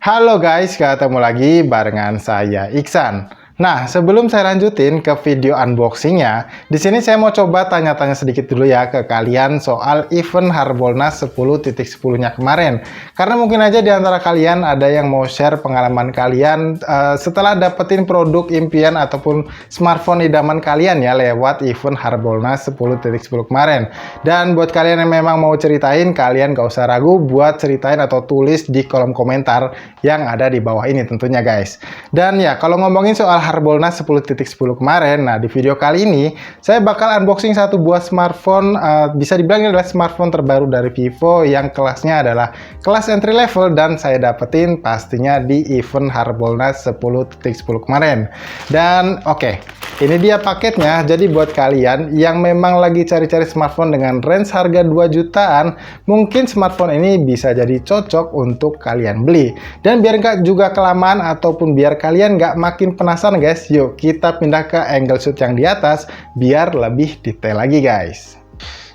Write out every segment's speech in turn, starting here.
Halo guys, ketemu lagi barengan saya Iksan. Nah, sebelum saya lanjutin ke video unboxingnya, di sini saya mau coba tanya-tanya sedikit dulu ya ke kalian soal event Harbolnas 10.10-nya kemarin. Karena mungkin aja di antara kalian ada yang mau share pengalaman kalian setelah dapetin produk impian ataupun smartphone idaman kalian ya lewat event Harbolnas 10.10 kemarin. Dan buat kalian yang memang mau ceritain, kalian gak usah ragu buat ceritain atau tulis di kolom komentar yang ada di bawah ini tentunya guys. Dan ya, kalau ngomongin soal Harbolnas 10.10 kemarin, nah di video kali ini saya bakal unboxing satu buah smartphone, bisa dibilang ini adalah smartphone terbaru dari Vivo yang kelasnya adalah kelas entry level dan saya dapetin pastinya di event Harbolnas 10.10 kemarin. Dan oke, ini dia paketnya. Jadi buat kalian yang memang lagi cari-cari smartphone dengan range harga 2 jutaan, mungkin smartphone ini bisa jadi cocok untuk kalian beli. Dan biar nggak juga kelamaan ataupun biar kalian nggak makin penasaran guys, yuk kita pindah ke angle shoot yang di atas biar lebih detail lagi guys.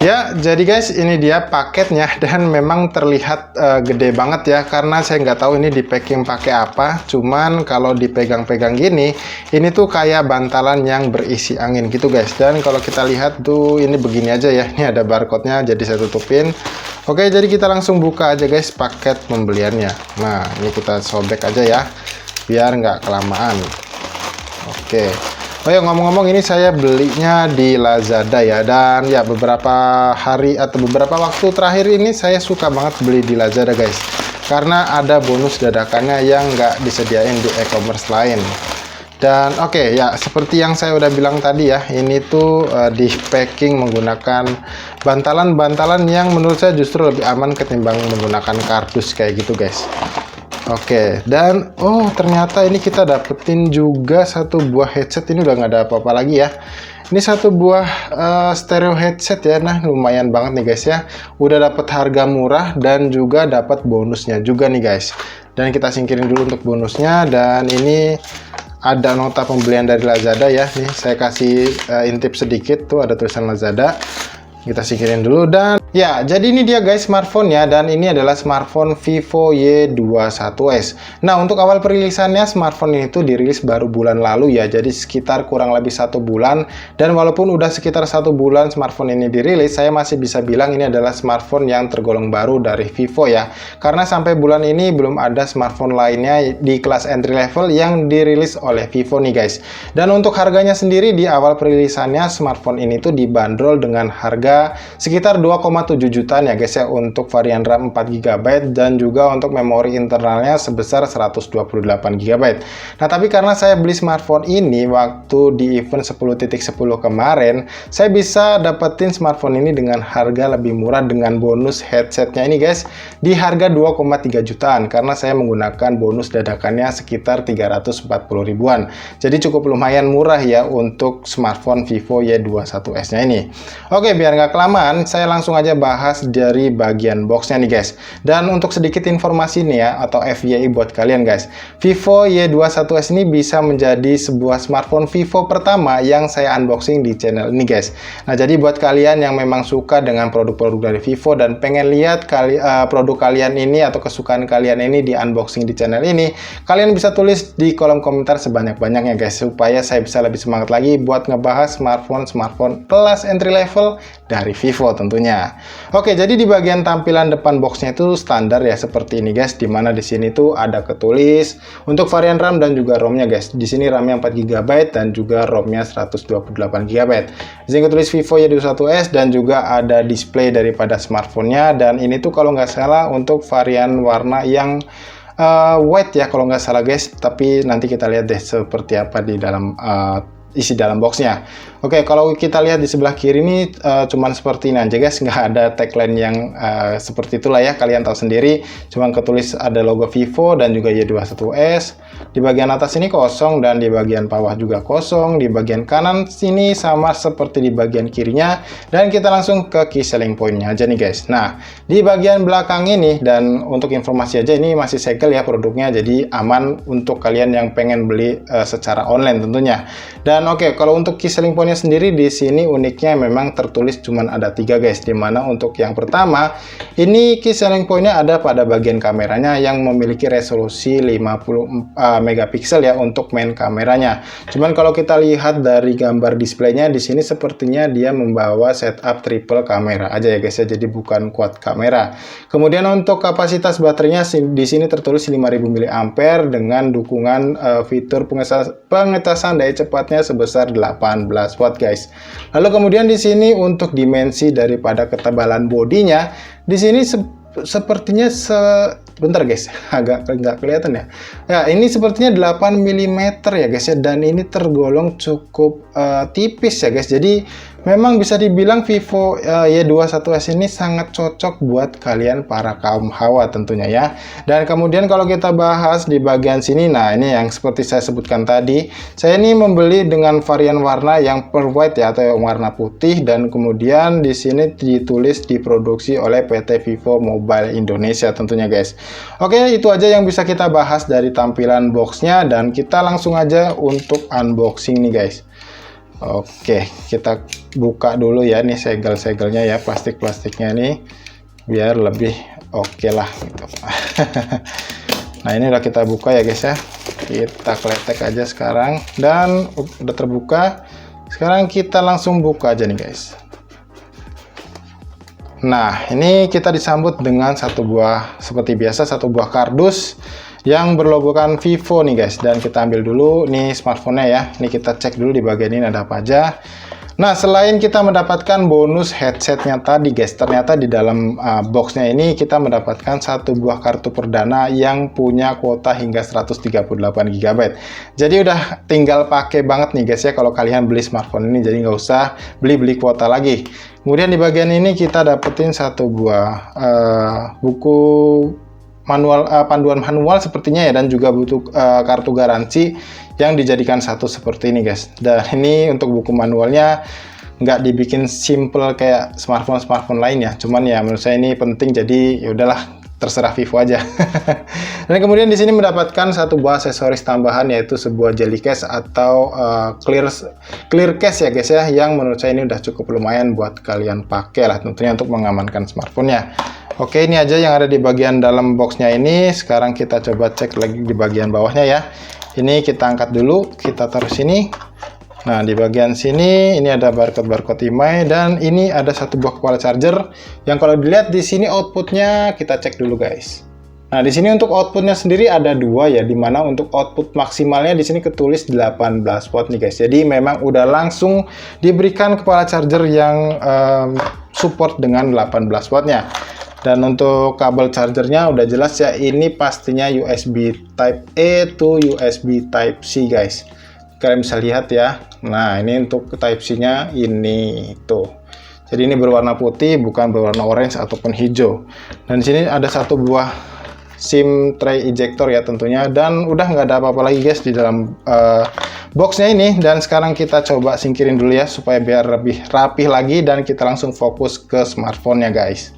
Ya, jadi guys ini dia paketnya dan memang terlihat gede banget ya karena saya nggak tahu ini di packing pakai apa. Cuman kalau dipegang-pegang gini, ini tuh kayak bantalan yang berisi angin gitu guys. Dan kalau kita lihat tuh ini begini aja ya, ini ada barcode-nya jadi saya tutupin. Oke, jadi kita langsung buka aja guys paket pembeliannya. Nah, ini kita sobek aja ya biar nggak kelamaan. Oke. Oh ya, ngomong-ngomong ini saya belinya di Lazada ya, dan ya beberapa hari atau beberapa waktu terakhir ini saya suka banget beli di Lazada guys, karena ada bonus dadakannya yang nggak disediain di e-commerce lain. Dan oke ya, seperti yang saya udah bilang tadi ya, ini tuh di packing menggunakan bantalan-bantalan yang menurut saya justru lebih aman ketimbang menggunakan kardus kayak gitu guys. Oke, dan oh ternyata ini kita dapetin juga satu buah headset. Ini udah nggak ada apa-apa lagi ya. Ini satu buah stereo headset ya. Nah, lumayan banget nih guys ya. Udah dapet harga murah dan juga dapat bonusnya juga nih guys. Dan kita singkirin dulu untuk bonusnya. Dan ini ada nota pembelian dari Lazada ya. Nih saya kasih intip sedikit tuh, ada tulisan Lazada. Kita singkirin dulu. Dan ya, jadi ini dia guys smartphone-nya, dan ini adalah smartphone Vivo Y21s. Nah, untuk awal perilisannya smartphone ini tuh dirilis baru bulan lalu ya, jadi sekitar kurang lebih 1 bulan. Dan walaupun udah sekitar 1 bulan smartphone ini dirilis, saya masih bisa bilang ini adalah smartphone yang tergolong baru dari Vivo ya, karena sampai bulan ini belum ada smartphone lainnya di kelas entry level yang dirilis oleh Vivo nih guys. Dan untuk harganya sendiri di awal perilisannya smartphone ini tuh dibanderol dengan harga sekitar 2,7 jutaan ya guys ya, untuk varian RAM 4 GB dan juga untuk memori internalnya sebesar 128 GB. Nah, tapi karena saya beli smartphone ini waktu di event 10.10 kemarin, saya bisa dapetin smartphone ini dengan harga lebih murah dengan bonus headsetnya ini guys, di harga 2,3 jutaan karena saya menggunakan bonus dadakannya sekitar 340 ribuan. Jadi cukup lumayan murah ya untuk smartphone Vivo Y21s nya ini. Oke, biar nggak kelamaan, saya langsung aja bahas dari bagian boxnya nih guys. Dan untuk sedikit informasi nih ya, atau FYI buat kalian guys, Vivo Y21s ini bisa menjadi sebuah smartphone Vivo pertama yang saya unboxing di channel ini guys. Nah, jadi buat kalian yang memang suka dengan produk-produk dari Vivo dan pengen lihat produk kalian ini atau kesukaan kalian ini di unboxing di channel ini, kalian bisa tulis di kolom komentar sebanyak-banyaknya guys, supaya saya bisa lebih semangat lagi buat ngebahas smartphone kelas entry level dari Vivo tentunya. Oke, jadi di bagian tampilan depan boxnya itu standar ya seperti ini guys, dimana di sini tuh ada ketulis untuk varian RAM dan juga ROM-nya guys. Di sini RAM-nya 4 GB dan juga ROM-nya 128 GB. Di sini ketulis Vivo Y21s dan juga ada display daripada smartphone-nya, dan ini tuh kalau nggak salah untuk varian warna yang white ya kalau nggak salah guys. Tapi nanti kita lihat deh seperti apa di dalam isi dalam boxnya. Oke, kalau kita lihat di sebelah kiri ini cuman seperti ini aja guys, nggak ada tagline yang seperti itulah ya, kalian tahu sendiri. Cuman ketulis ada logo Vivo dan juga Y21s. Di bagian atas ini kosong dan di bagian bawah juga kosong. Di bagian kanan sini sama seperti di bagian kirinya. Dan kita langsung ke key selling point-nya aja nih guys. Nah, di bagian belakang ini, dan untuk informasi aja ini masih segel ya produknya, jadi aman untuk kalian yang pengen beli secara online tentunya. Dan oke, kalau untuk key selling point infonya sendiri di sini uniknya memang tertulis cuman ada 3 guys, dimana untuk yang pertama ini key selling pointnya ada pada bagian kameranya yang memiliki resolusi 50 megapiksel ya untuk main kameranya. Cuman kalau kita lihat dari gambar displaynya di sini sepertinya dia membawa setup triple kamera aja ya guys ya, jadi bukan quad kamera. Kemudian untuk kapasitas baterainya di sini tertulis 5000 mAh dengan dukungan fitur pengecasan daya cepatnya sebesar 18 watt guys. Lalu kemudian di sini untuk dimensi daripada ketebalan bodinya di sini sepertinya bentar guys, agak nggak kelihatan ya. Ya, ini sepertinya 8 mm ya guys ya, dan ini tergolong cukup tipis ya guys. Jadi memang bisa dibilang Vivo Y21s ini sangat cocok buat kalian para kaum hawa tentunya ya. Dan kemudian kalau kita bahas di bagian sini, nah ini yang seperti saya sebutkan tadi, saya ini membeli dengan varian warna yang pearl white ya, atau yang warna putih, dan kemudian di sini ditulis diproduksi oleh PT Vivo Mobile Indonesia tentunya guys. Oke, itu aja yang bisa kita bahas dari tampilan boxnya, dan kita langsung aja untuk unboxing nih guys. Oke, kita buka dulu ya nih segel-segelnya ya, plastik-plastiknya nih biar lebih oke lah gitu. Nah, ini udah kita buka ya guys ya. Kita kletek aja sekarang, dan udah terbuka. Sekarang kita langsung buka aja nih guys. Nah, ini kita disambut dengan satu buah, seperti biasa, satu buah kardus yang berlogokan Vivo nih guys. Dan kita ambil dulu nih smartphone-nya ya. Ini kita cek dulu di bagian ini ada apa aja. Nah, selain kita mendapatkan bonus headsetnya tadi guys, ternyata di dalam boxnya ini kita mendapatkan satu buah kartu perdana yang punya kuota hingga 138 GB. Jadi udah tinggal pakai banget nih guys ya kalau kalian beli smartphone ini, jadi nggak usah beli-beli kuota lagi. Kemudian di bagian ini kita dapetin satu buah buku manual, panduan manual sepertinya ya, dan juga butuh kartu garansi yang dijadikan satu seperti ini guys. Dan ini untuk buku manualnya nggak dibikin simple kayak smartphone lainnya, cuman ya menurut saya ini penting, jadi ya udahlah, terserah Vivo aja. Dan kemudian di sini mendapatkan satu buah aksesoris tambahan, yaitu sebuah jelly case atau clear case ya guys ya, yang menurut saya ini udah cukup lumayan buat kalian pakai lah tentunya untuk mengamankan smartphone-nya. Oke, ini aja yang ada di bagian dalam boxnya ini. Sekarang kita coba cek lagi di bagian bawahnya ya. Ini kita angkat dulu, kita taruh sini. Nah, di bagian sini ini ada barcode IMEI, dan ini ada satu buah kepala charger yang kalau dilihat di sini outputnya kita cek dulu guys. Nah, di sini untuk outputnya sendiri ada dua ya, dimana untuk output maksimalnya di sini ketulis 18 watt nih guys. Jadi memang udah langsung diberikan kepala charger yang support dengan 18 wattnya. Dan untuk kabel chargernya udah jelas ya, ini pastinya USB Type A to USB Type C guys. Kalian bisa lihat ya. Nah, ini untuk Type C-nya ini tuh. Jadi ini berwarna putih, bukan berwarna orange ataupun hijau. Dan di sini ada satu buah SIM tray ejector ya tentunya, dan udah nggak ada apa-apa lagi guys di dalam boxnya ini. Dan sekarang kita coba singkirin dulu ya supaya biar lebih rapih lagi, dan kita langsung fokus ke smartphone-nya guys.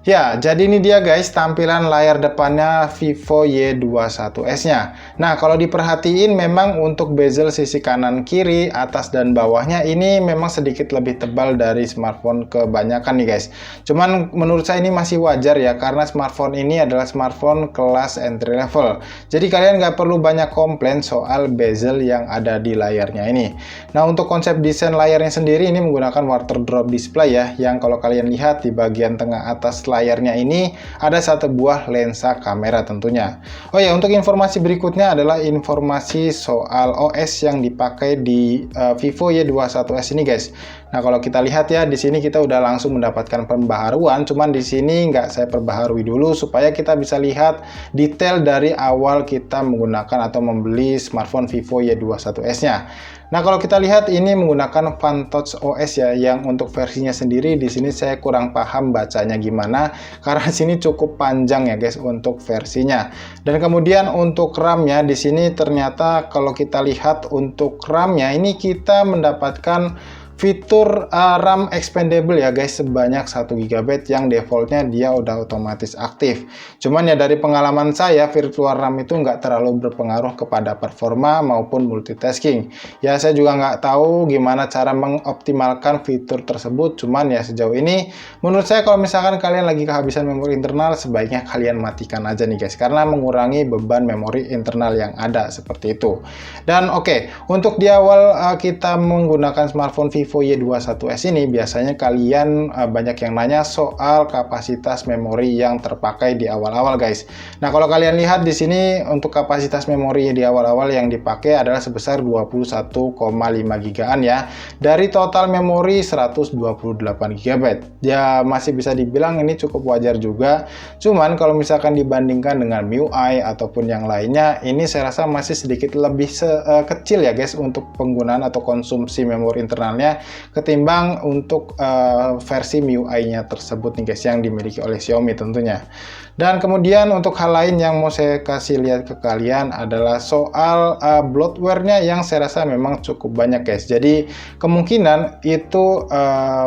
Ya, jadi ini dia guys tampilan layar depannya Vivo Y21s-nya. Nah, kalau diperhatiin memang untuk bezel sisi kanan kiri, atas dan bawahnya ini memang sedikit lebih tebal dari smartphone kebanyakan nih guys. Cuman menurut saya ini masih wajar ya, karena smartphone ini adalah smartphone kelas entry level. Jadi kalian nggak perlu banyak komplain soal bezel yang ada di layarnya ini. Nah, untuk konsep desain layarnya sendiri ini menggunakan water drop display ya, yang kalau kalian lihat di bagian tengah atas layarnya ini ada satu buah lensa kamera tentunya. Oh ya, untuk informasi berikutnya adalah informasi soal OS yang dipakai di Vivo Y21s ini guys. Nah, kalau kita lihat ya di sini kita udah langsung mendapatkan pembaharuan, cuman di sini nggak saya perbaharui dulu supaya kita bisa lihat detail dari awal kita menggunakan atau membeli smartphone Vivo Y21s-nya. Nah, kalau kita lihat ini menggunakan Fantouch OS ya, yang untuk versinya sendiri di sini saya kurang paham bacanya gimana, karena sini cukup panjang ya guys untuk versinya. Dan kemudian untuk RAM-nya di sini ternyata kalau kita lihat untuk RAM-nya ini kita mendapatkan fitur RAM expandable ya guys, sebanyak 1 GB yang defaultnya dia udah otomatis aktif. Cuman ya dari pengalaman saya, virtual RAM itu nggak terlalu berpengaruh kepada performa maupun multitasking. Ya saya juga nggak tahu gimana cara mengoptimalkan fitur tersebut, cuman ya sejauh ini menurut saya kalau misalkan kalian lagi kehabisan memori internal, sebaiknya kalian matikan aja nih guys, karena mengurangi beban memori internal yang ada seperti itu. Dan oke, untuk di awal kita menggunakan smartphone Vivo Y21s ini, biasanya kalian banyak yang nanya soal kapasitas memori yang terpakai di awal-awal guys. Nah, kalau kalian lihat di sini untuk kapasitas memori di awal-awal yang dipakai adalah sebesar 21,5 GB ya. Dari total memori 128 GB. Ya masih bisa dibilang ini cukup wajar juga. Cuman kalau misalkan dibandingkan dengan MIUI ataupun yang lainnya, ini saya rasa masih sedikit lebih kecil ya guys untuk penggunaan atau konsumsi memori internalnya ketimbang untuk versi MIUI-nya tersebut nih guys, yang dimiliki oleh Xiaomi tentunya. Dan kemudian untuk hal lain yang mau saya kasih lihat ke kalian adalah soal bloatware-nya yang saya rasa memang cukup banyak guys. Jadi kemungkinan itu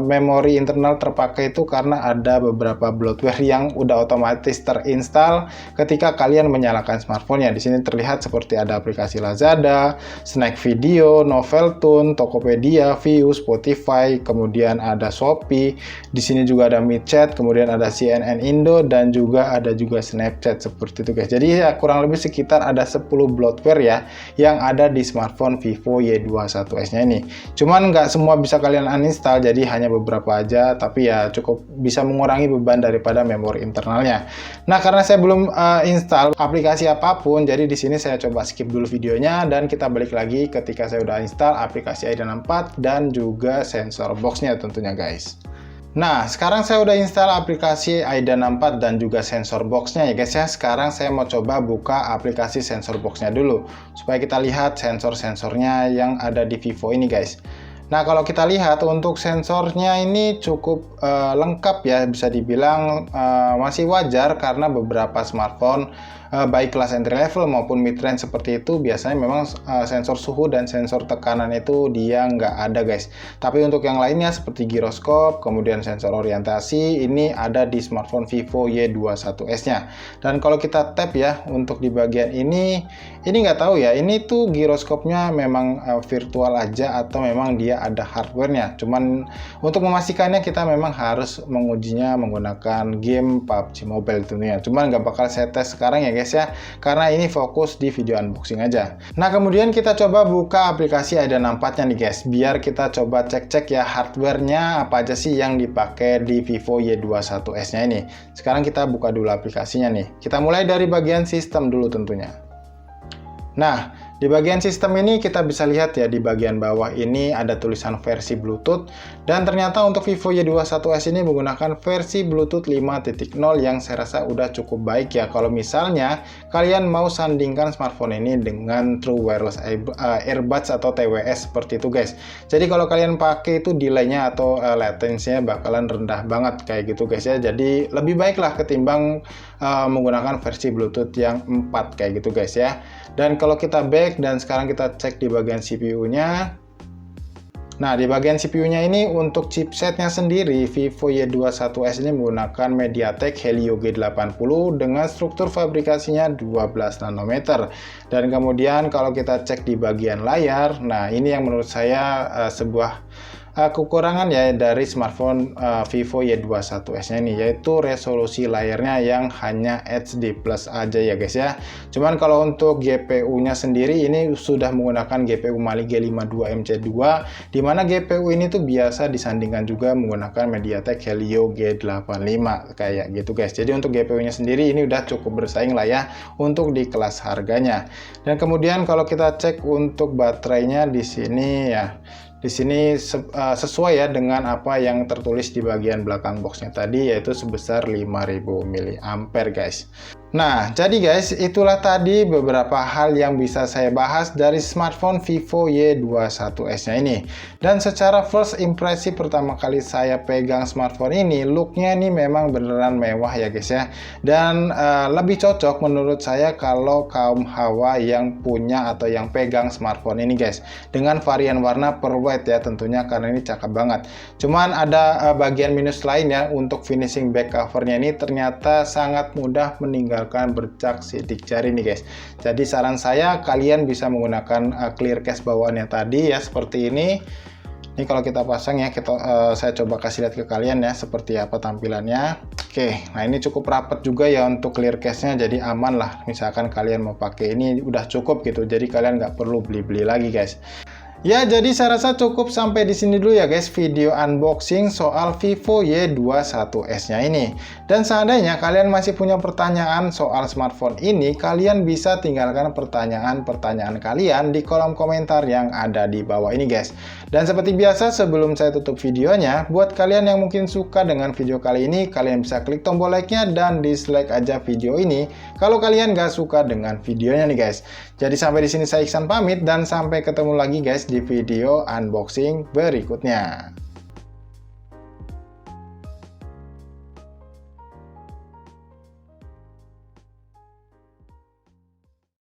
memori internal terpakai itu karena ada beberapa bloatware yang udah otomatis terinstall ketika kalian menyalakan smartphone-nya. Di sini terlihat seperti ada aplikasi Lazada, Snack Video, Noveltoon, Tokopedia, Viu, Spotify, kemudian ada Shopee. Di sini juga ada MiChat, kemudian ada CNN Indo, dan juga ada juga Snapchat seperti itu guys. Jadi ya kurang lebih sekitar ada 10 bloatware ya yang ada di smartphone Vivo Y21s-nya ini. Cuman nggak semua bisa kalian uninstall, jadi hanya beberapa aja, tapi ya cukup bisa mengurangi beban daripada memori internalnya. Nah, karena saya belum install aplikasi apapun, jadi di sini saya coba skip dulu videonya dan kita balik lagi ketika saya udah install aplikasi Aiden 4 dan juga sensor box-nya tentunya guys. Nah, sekarang saya udah install aplikasi Aiden 4 dan juga sensor box-nya ya guys ya. Sekarang saya mau coba buka aplikasi sensor box-nya dulu, supaya kita lihat sensor-sensornya yang ada di Vivo ini guys. Nah, kalau kita lihat untuk sensornya ini cukup lengkap ya, bisa dibilang masih wajar karena beberapa smartphone baik kelas entry level maupun mid range seperti itu biasanya memang sensor suhu dan sensor tekanan itu dia nggak ada guys. Tapi untuk yang lainnya seperti giroskop, kemudian sensor orientasi, ini ada di smartphone Vivo Y21s-nya. Dan kalau kita tap ya untuk di bagian ini nggak tahu ya, ini tuh giroskopnya memang virtual aja atau memang dia ada hardware-nya. Cuman untuk memastikannya kita memang harus mengujinya menggunakan game PUBG Mobile tentunya. Cuman nggak bakal saya tes sekarang ya guys ya, karena ini fokus di video unboxing aja. Nah, kemudian kita coba buka aplikasi Aiden 4-nya nih guys, biar kita coba cek-cek ya hardware-nya apa aja sih yang dipakai di Vivo Y21s-nya ini. Sekarang kita buka dulu aplikasinya nih. Kita mulai dari bagian sistem dulu tentunya. Nah, di bagian sistem ini kita bisa lihat ya, di bagian bawah ini ada tulisan versi Bluetooth, dan ternyata untuk Vivo Y21s ini menggunakan versi Bluetooth 5.0 yang saya rasa udah cukup baik ya kalau misalnya kalian mau sandingkan smartphone ini dengan True Wireless Earbuds atau TWS seperti itu guys. Jadi kalau kalian pakai itu delay-nya atau latency-nya bakalan rendah banget kayak gitu guys ya. Jadi lebih baik lah ketimbang menggunakan versi Bluetooth yang 4 kayak gitu guys ya. Dan kalau kita back dan sekarang kita cek di bagian CPU-nya. Nah, di bagian CPU-nya ini untuk chipsetnya sendiri Vivo Y21s ini menggunakan MediaTek Helio G80 dengan struktur fabrikasinya 12 nanometer. Dan kemudian kalau kita cek di bagian layar, nah ini yang menurut saya sebuah kekurangan ya dari smartphone Vivo Y21s-nya ini, yaitu resolusi layarnya yang hanya HD Plus aja ya guys ya. Cuman kalau untuk GPU-nya sendiri ini sudah menggunakan GPU Mali G52MC2, di mana GPU ini tuh biasa disandingkan juga menggunakan MediaTek Helio G85 kayak gitu guys. Jadi untuk GPU-nya sendiri ini udah cukup bersaing lah ya untuk di kelas harganya. Dan kemudian kalau kita cek untuk baterainya di sini ya, di sini sesuai ya dengan apa yang tertulis di bagian belakang boxnya tadi, yaitu sebesar 5000 mAh guys. Nah, jadi guys, itulah tadi beberapa hal yang bisa saya bahas dari smartphone Vivo Y21s-nya ini. Dan secara first impresi pertama kali saya pegang smartphone ini, looknya ini memang beneran mewah ya guys ya. Dan lebih cocok menurut saya kalau kaum hawa yang punya atau yang pegang smartphone ini guys. Dengan varian warna per white ya tentunya, karena ini cakep banget. Cuman ada bagian minus lainnya untuk finishing back covernya ini ternyata sangat mudah meninggalkan bercak sidik jari nih guys. Jadi saran saya kalian bisa menggunakan clear case bawaannya tadi ya, seperti ini. Ini kalau kita pasang ya, saya coba kasih lihat ke kalian ya seperti apa tampilannya. Oke, nah ini cukup rapat juga ya untuk clear case-nya, jadi aman lah. Misalkan kalian mau pakai ini udah cukup gitu, jadi kalian nggak perlu beli-beli lagi guys. Ya, jadi saya rasa cukup sampai di sini dulu ya guys video unboxing soal Vivo Y21s-nya ini. Dan seandainya kalian masih punya pertanyaan soal smartphone ini, kalian bisa tinggalkan pertanyaan-pertanyaan kalian di kolom komentar yang ada di bawah ini guys. Dan seperti biasa sebelum saya tutup videonya, buat kalian yang mungkin suka dengan video kali ini, kalian bisa klik tombol like-nya dan dislike aja video ini kalau kalian gak suka dengan videonya nih guys. Jadi sampai di sini saya Iksan pamit dan sampai ketemu lagi guys di video unboxing berikutnya.